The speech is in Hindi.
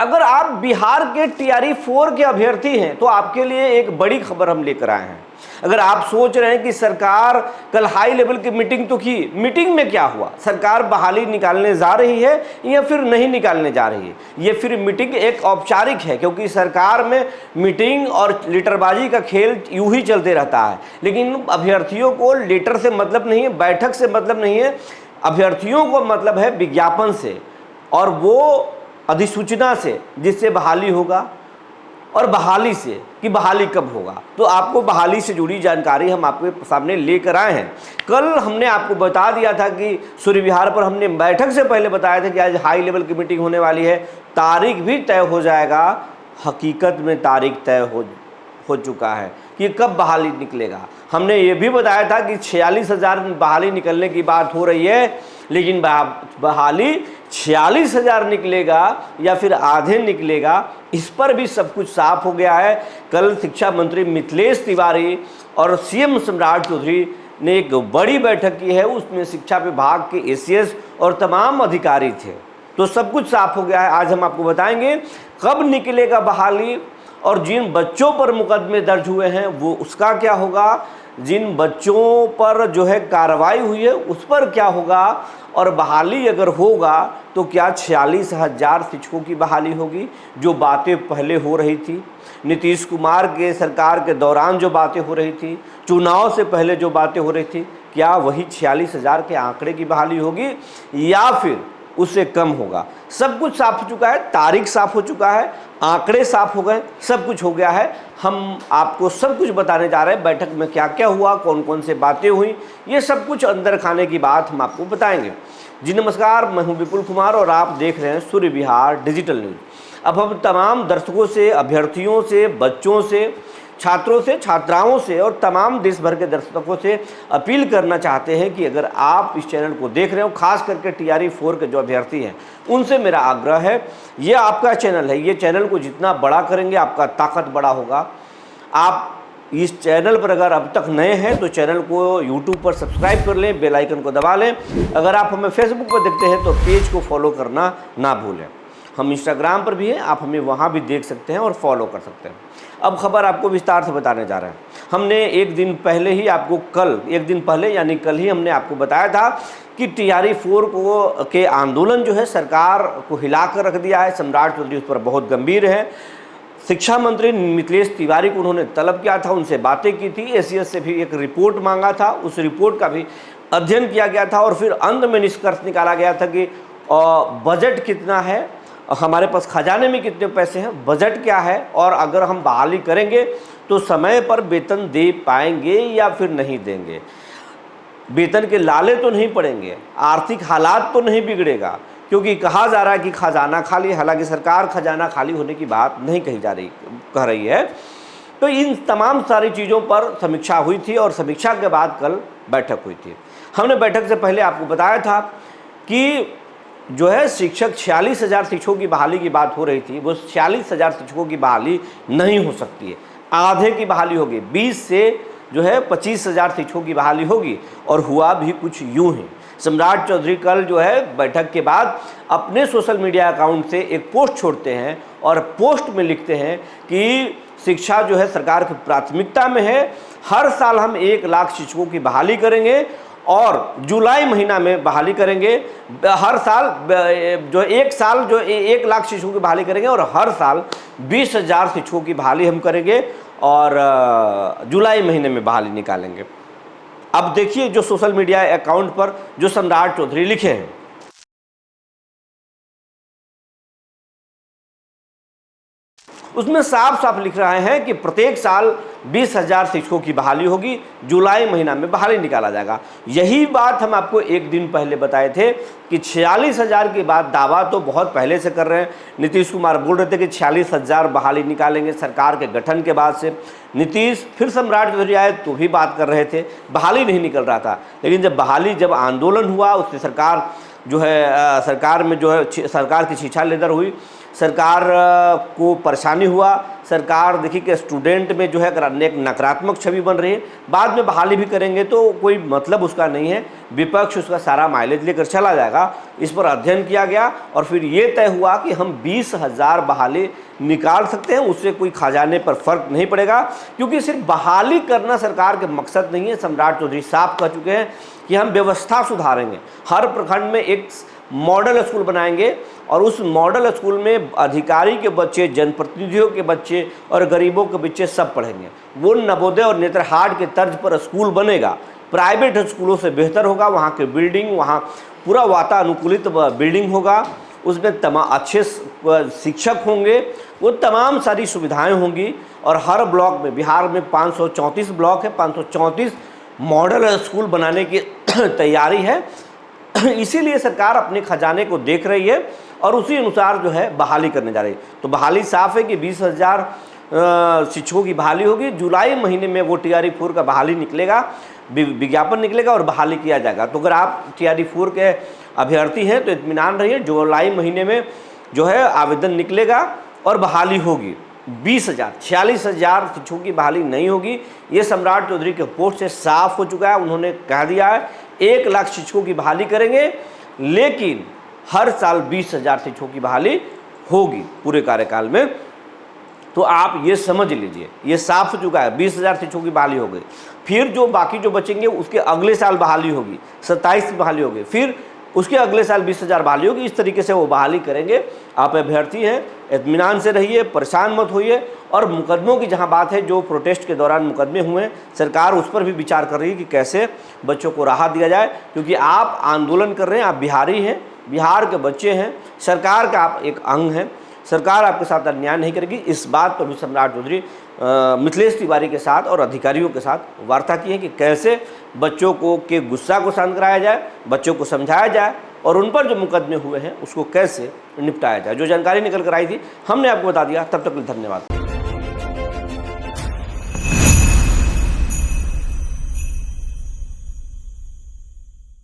अगर आप बिहार के टीआरई 4 के अभ्यर्थी हैं तो आपके लिए एक बड़ी खबर हम लेकर आए हैं। अगर आप सोच रहे हैं कि सरकार कल हाई लेवल की मीटिंग तो की, मीटिंग में क्या हुआ, सरकार बहाली निकालने जा रही है या फिर नहीं निकालने जा रही है, ये फिर मीटिंग एक औपचारिक है, क्योंकि सरकार में मीटिंग और लेटरबाजी का खेल यूं ही चलते रहता है। लेकिन अभ्यर्थियों को लेटर से मतलब नहीं है, बैठक से मतलब नहीं है, अभ्यर्थियों को मतलब है विज्ञापन से और वो अधिसूचना से जिससे बहाली होगा, और बहाली से कि बहाली कब होगा। तो आपको बहाली से जुड़ी जानकारी हम आपके सामने लेकर आए हैं। कल हमने आपको बता दिया था कि सूर्य विहार पर हमने बैठक से पहले बताया था कि आज हाई लेवल की मीटिंग होने वाली है, तारीख भी तय हो जाएगा। हकीकत में तारीख तय हो चुका है कि कब बहाली निकलेगा। हमने ये भी बताया था कि 46,000 बहाली निकलने की बात हो रही है, लेकिन बहाली 46,000 निकलेगा या फिर आधे निकलेगा, इस पर भी सब कुछ साफ हो गया है। कल शिक्षा मंत्री मिथिलेश तिवारी और सीएम सम्राट चौधरी ने एक बड़ी बैठक की है, उसमें शिक्षा विभाग के एसीएस और तमाम अधिकारी थे, तो सब कुछ साफ हो गया है। आज हम आपको बताएंगे कब निकलेगा बहाली, और जिन बच्चों पर मुकदमे दर्ज हुए हैं वो उसका क्या होगा, जिन बच्चों पर जो है कार्रवाई हुई है उस पर क्या होगा, और बहाली अगर होगा तो क्या 46,000 शिक्षकों की बहाली होगी। जो बातें पहले हो रही थी, नीतीश कुमार के सरकार के दौरान जो बातें हो रही थी, चुनाव से पहले जो बातें हो रही थी, क्या वही 46,000 के आंकड़े की बहाली होगी या फिर उससे कम होगा। सब कुछ साफ हो चुका है, तारीख साफ हो चुका है, आंकड़े साफ हो गए, सब कुछ हो गया है। हम आपको सब कुछ बताने जा रहे हैं, बैठक में क्या क्या हुआ, कौन कौन से बातें हुई, ये सब कुछ अंदर खाने की बात हम आपको बताएंगे। जी नमस्कार, मैं हूं विपुल कुमार और आप देख रहे हैं सूर्य विहार डिजिटल न्यूज। अब हम तमाम दर्शकों से, अभ्यर्थियों से, बच्चों से, छात्रों से, छात्राओं से और तमाम देश भर के दर्शकों से अपील करना चाहते हैं कि अगर आप इस चैनल को देख रहे हो, खास करके टीआरई 4 के जो अभ्यर्थी हैं, उनसे मेरा आग्रह है, ये आपका चैनल है, ये चैनल को जितना बड़ा करेंगे आपका ताकत बड़ा होगा। आप इस चैनल पर अगर अब तक नए हैं तो चैनल को यूट्यूब पर सब्सक्राइब कर लें, बेल आइकन को दबा लें। अगर आप हमें फेसबुक पर देखते हैं तो पेज को फॉलो करना ना भूलें। हम इंस्टाग्राम पर भी हैं, आप हमें वहाँ भी देख सकते हैं और फॉलो कर सकते हैं। अब खबर आपको विस्तार से बताने जा रहे हैं। हमने एक दिन पहले ही आपको एक दिन पहले यानी कल ही हमने आपको बताया था कि टीआरई 4 के आंदोलन जो है सरकार को हिलाकर रख दिया है। सम्राट चौधरी उस पर बहुत गंभीर है। शिक्षा मंत्री मिथिलेश तिवारी को उन्होंने तलब किया था, उनसे बातें की थी, एसीएस से भी एक रिपोर्ट मांगा था, उस रिपोर्ट का भी अध्ययन किया गया था और फिर अंत में निष्कर्ष निकाला गया था कि बजट कितना है, हमारे पास खजाने में कितने पैसे हैं, बजट क्या है, और अगर हम बहाली करेंगे तो समय पर वेतन दे पाएंगे या फिर नहीं देंगे, वेतन के लाले तो नहीं पड़ेंगे, आर्थिक हालात तो नहीं बिगड़ेगा, क्योंकि कहा जा रहा है कि खजाना खाली, हालांकि सरकार खजाना खाली होने की बात नहीं कह रही है। तो इन तमाम सारी चीज़ों पर समीक्षा हुई थी और समीक्षा के बाद कल बैठक हुई थी। हमने बैठक से पहले आपको बताया था कि जो है शिक्षक 46,000 शिक्षकों की बहाली की बात हो रही थी, वो 46,000 शिक्षकों की बहाली नहीं हो सकती है, आधे की बहाली होगी, 20 से जो है 25,000 शिक्षकों की बहाली होगी। और हुआ भी कुछ यूं ही। सम्राट चौधरी कल जो है बैठक के बाद अपने सोशल मीडिया अकाउंट से एक पोस्ट छोड़ते हैं और पोस्ट में लिखते हैं कि शिक्षा जो है सरकार की प्राथमिकता में है, हर साल हम 1 लाख शिक्षकों की बहाली करेंगे और जुलाई महीना में बहाली करेंगे। हर साल जो 1 साल जो 1 लाख शिक्षकों की बहाली करेंगे और हर साल 20,000 शिक्षकों की बहाली हम करेंगे और जुलाई महीने में बहाली निकालेंगे। अब देखिए जो सोशल मीडिया अकाउंट पर जो सम्राट चौधरी लिखे हैं, उसमें साफ साफ लिख रहे हैं कि प्रत्येक साल 20,000 शिक्षकों की बहाली होगी, जुलाई महीना में बहाली निकाला जाएगा। यही बात हम आपको एक दिन पहले बताए थे कि 46,000 के बाद दावा तो बहुत पहले से कर रहे हैं। नीतीश कुमार बोल रहे थे कि 46,000 बहाली निकालेंगे सरकार के गठन के बाद से। नीतीश फिर सम्राट चौधरी आए तो भी बात कर रहे थे, बहाली नहीं निकल रहा था। लेकिन जब आंदोलन हुआ, उससे सरकार जो है सरकार में जो है सरकार की छीछा लेदर हुई, सरकार को परेशानी हुआ, सरकार देखिए कि स्टूडेंट में जो है एक नकारात्मक छवि बन रही है, बाद में बहाली भी करेंगे तो कोई मतलब उसका नहीं है, विपक्ष उसका सारा माइलेज लेकर चला जाएगा। इस पर अध्ययन किया गया और फिर ये तय हुआ कि हम 20,000 बहाली निकाल सकते हैं, उससे कोई खजाने पर फर्क नहीं पड़ेगा, क्योंकि सिर्फ बहाली करना सरकार के मकसद नहीं है। सम्राट चौधरी साहब कह चुके हैं कि हम व्यवस्था सुधारेंगे, हर प्रखंड में एक मॉडल स्कूल बनाएंगे और उस मॉडल स्कूल में अधिकारी के बच्चे, जनप्रतिनिधियों के बच्चे और गरीबों के बच्चे सब पढ़ेंगे। वो नवोदय और नेत्रहाट के तर्ज पर स्कूल बनेगा, प्राइवेट स्कूलों से बेहतर होगा। वहाँ के बिल्डिंग, वहाँ पूरा वातानुकूलित बिल्डिंग होगा, उसमें अच्छे शिक्षक होंगे, वो तमाम सारी सुविधाएं होंगी और हर ब्लॉक में, बिहार में 534 ब्लॉक है, 534 मॉडल स्कूल बनाने की तैयारी है। इसीलिए सरकार अपने खजाने को देख रही है और उसी अनुसार जो है बहाली करने जा रही है। तो बहाली साफ है कि 20,000 शिक्षकों की बहाली होगी। जुलाई महीने में वो TRE 4 का बहाली निकलेगा, विज्ञापन निकलेगा और बहाली किया जाएगा। तो अगर आप TRE 4 के अभ्यर्थी हैं तो इत्मीनान रहिए, जुलाई महीने में जो है आवेदन निकलेगा और बहाली होगी। 20,000, 46,000 शिक्षकों की बहाली नहीं होगी। ये सम्राट चौधरी के पोस्ट से साफ हो चुका है। उन्होंने कह दिया है 1 लाख शिक्षकों की बहाली करेंगे, लेकिन हर साल 20,000 शिक्षकों की बहाली होगी पूरे कार्यकाल में। तो आप ये समझ लीजिए, ये साफ हो चुका है, 20,000 शिक्षकों की बहाली हो गई। फिर जो बाकी जो बचेंगे उसके अगले साल बहाली होगी, 27 की बहाली होगी, फिर उसके अगले साल 20,000 बहाली होगी। इस तरीके से वो बहाली करेंगे। आप अभ्यर्थी हैं, इत्मीनान से रहिए, परेशान मत होइए। और मुकदमों की जहां बात है, जो प्रोटेस्ट के दौरान मुकदमे हुए, सरकार उस पर भी विचार कर रही है कि कैसे बच्चों को राहत दिया जाए, क्योंकि आप आंदोलन कर रहे हैं, आप बिहारी हैं, बिहार के बच्चे हैं, सरकार का आप एक अंग हैं, सरकार आपके साथ अन्याय नहीं करेगी। इस बात पर भी सम्राट चौधरी मिथिलेश तिवारी के साथ और अधिकारियों के साथ वार्ता की है कि कैसे बच्चों को के गुस्सा को शांत कराया जाए, बच्चों को समझाया जाए और उन पर जो मुकदमे हुए हैं उसको कैसे निपटाया जाए। जो जानकारी निकल कर आई थी हमने आपको बता दिया। तब तक के लिए धन्यवाद।